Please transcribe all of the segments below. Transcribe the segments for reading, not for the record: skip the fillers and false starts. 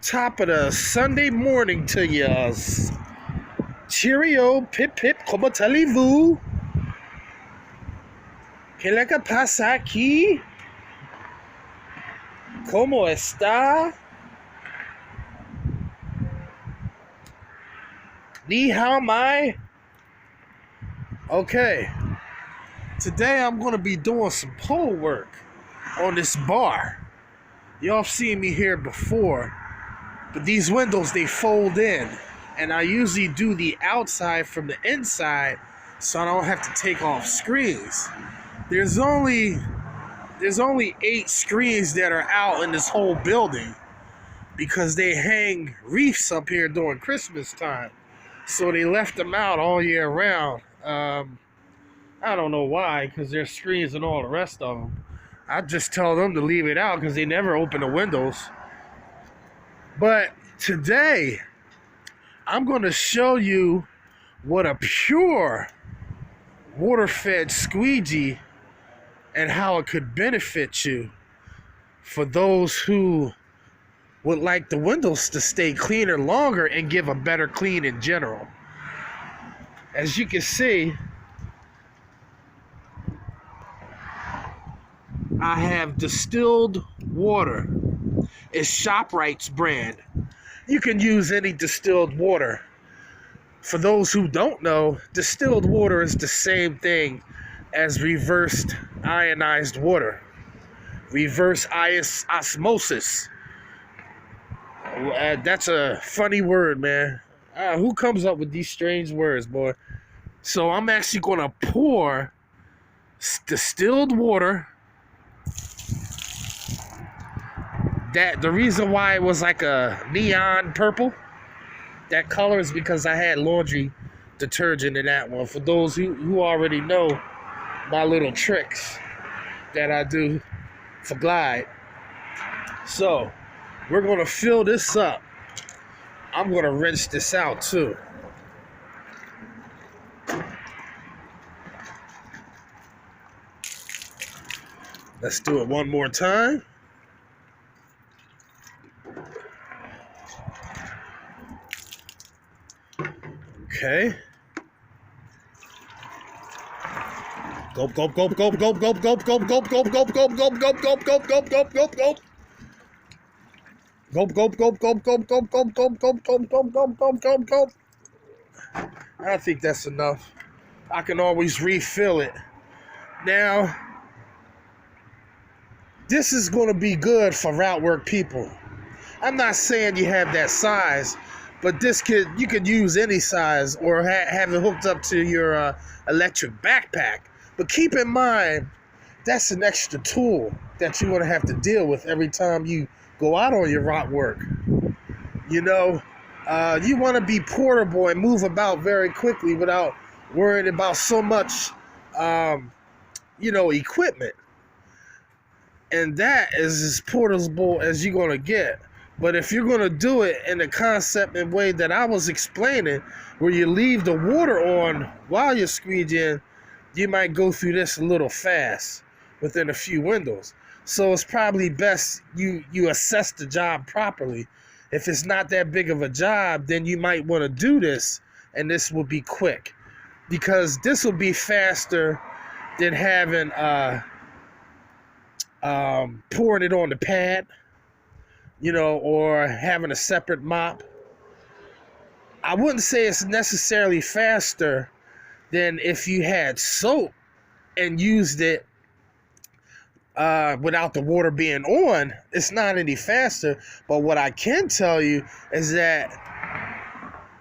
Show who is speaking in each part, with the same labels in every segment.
Speaker 1: Top of the Sunday morning to ya. Cheerio, pip pip, como allez-vous? ¿Qué que pasa aquí? ¿Cómo está? Ni hao mai? Okay. Today I'm going to be doing some pole work on this bar. Y'all have seen me here before, but these windows, they fold in, and I usually do the outside from the inside so I don't have to take off screens. There's only 8 screens that are out in this whole building because they hang wreaths up here during Christmas time. So they left them out all year round. I don't know why, because there's screens and all the rest of them. I just tell them to leave it out because they never open the windows. But today, I'm going to show you what a pure water-fed squeegee and how it could benefit you for those who would like the windows to stay cleaner longer and give a better clean in general. As you can see, I have distilled water. It's ShopRite's brand. You can use any distilled water. For those who don't know, distilled water is the same thing as reversed ionized water. Reverse osmosis. That's a funny word, man. Who comes up with these strange words, boy? So I'm actually going to pour distilled water. The reason why it was like a neon purple, that color, is because I had laundry detergent in that one. For those who already know my little tricks that I do for Glide. So we're going to fill this up. I'm going to rinse this out too. Let's do it one more time. Okay. Gulp, gulp, gulp, gulp, gulp, gulp, gulp, gulp, gulp, gulp, gulp, gulp, gulp, gulp, gulp, gulp, gulp, gulp, gulp, gulp. Gulp, gulp, gulp, gulp, gulp, gulp, gulp, gulp, gulp, gulp, gulp, gulp, gulp, gulp, gulp. I think that's enough. I can always refill it. Now, this is going to be good for route work people. I'm not saying you have that size, but you could use any size or have it hooked up to your electric backpack. But keep in mind, that's an extra tool that you're going to have to deal with every time you go out on your route work. You know, you want to be portable and move about very quickly without worrying about so much, equipment. And that is as portable as you're going to get. But if you're going to do it in the concept and way that I was explaining, where you leave the water on while you're squeegeeing, you might go through this a little fast within a few windows. So it's probably best you assess the job properly. If it's not that big of a job, then you might want to do this, and this will be quick. Because this will be faster than having pouring it on the pad, or having a separate mop. I wouldn't say it's necessarily faster than if you had soap and used it without the water being on. It's not any faster, but what I can tell you is that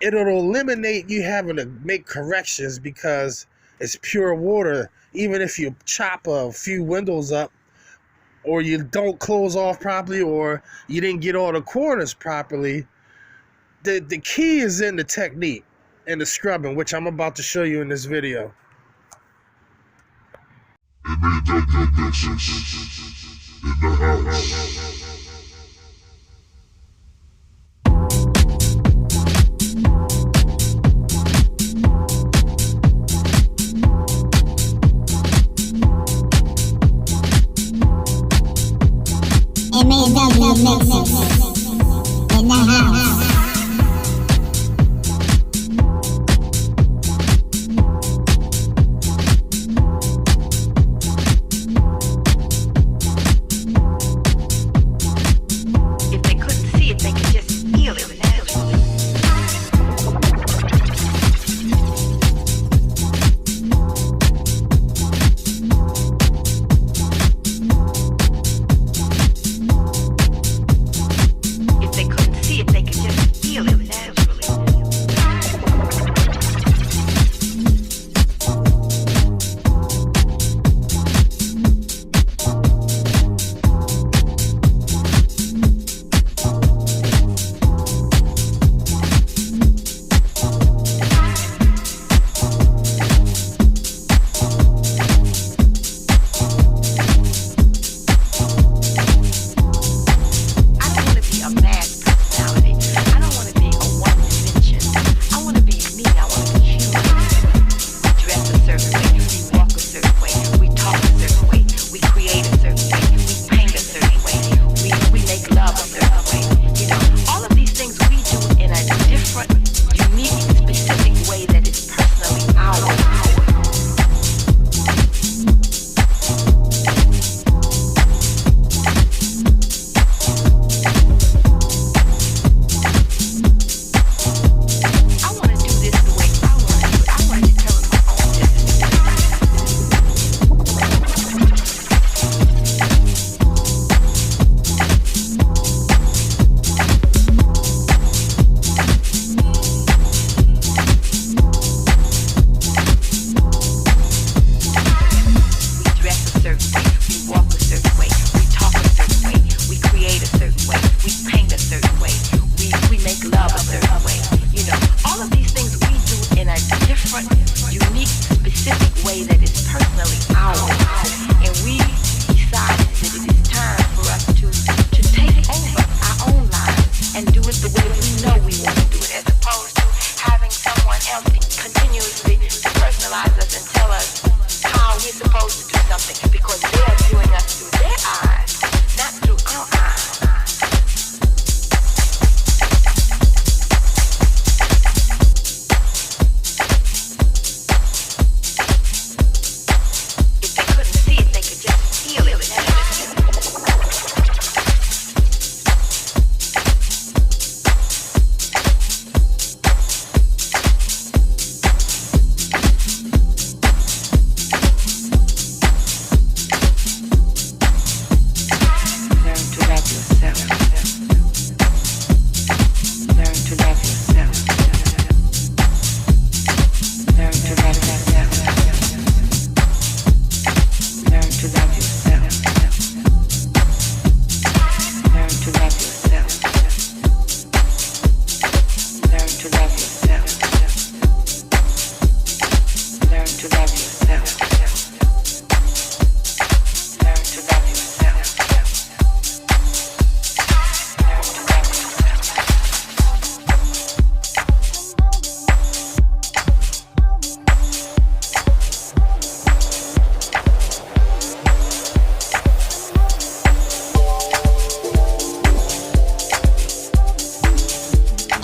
Speaker 1: it'll eliminate you having to make corrections because it's pure water. Even if you chop a few windows up, or you don't close off properly, or you didn't get all the corners properly, the key is in the technique and the scrubbing, which I'm about to show you in this video.
Speaker 2: M.A.W. Mixes in the house.
Speaker 3: M.A.W. Mixes in the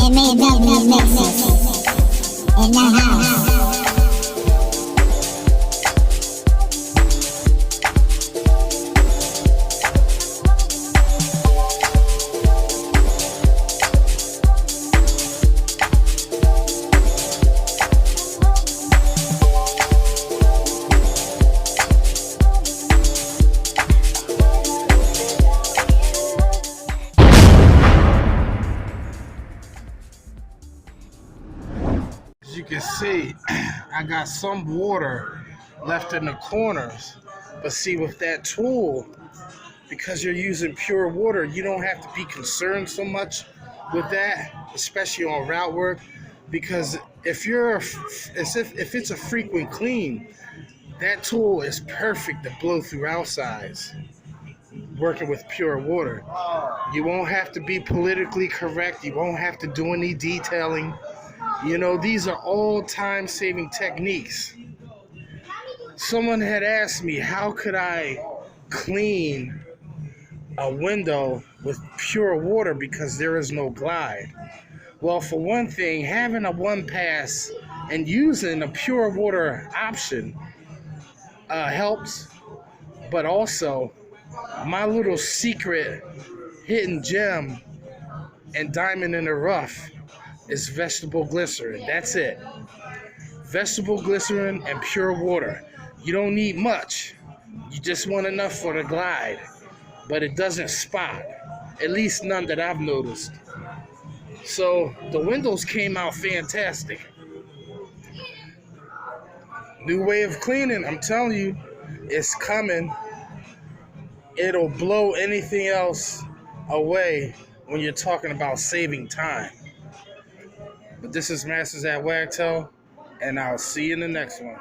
Speaker 3: M.A.W mixes in the house.
Speaker 1: As you can see, I got some water left in the corners. But see, with that tool, because you're using pure water, you don't have to be concerned so much with that, especially on route work. Because if it's a frequent clean, that tool is perfect to blow through outsides. Working with pure water, you won't have to be politically correct. You won't have to do any detailing. You know, these are all time-saving techniques. Someone had asked me, how could I clean a window with pure water because there is no glide? Well, for one thing, having a one pass and using a pure water option helps, but also my little secret hidden gem and diamond in the rough is vegetable glycerin. That's it. Vegetable glycerin and pure water. You don't need much. You just want enough for the glide, but it doesn't spot. At least none that I've noticed. So the windows came out fantastic. New way of cleaning, I'm telling you, it's coming. It'll blow anything else away when you're talking about saving time. But this is Masters at Wagtail, and I'll see you in the next one.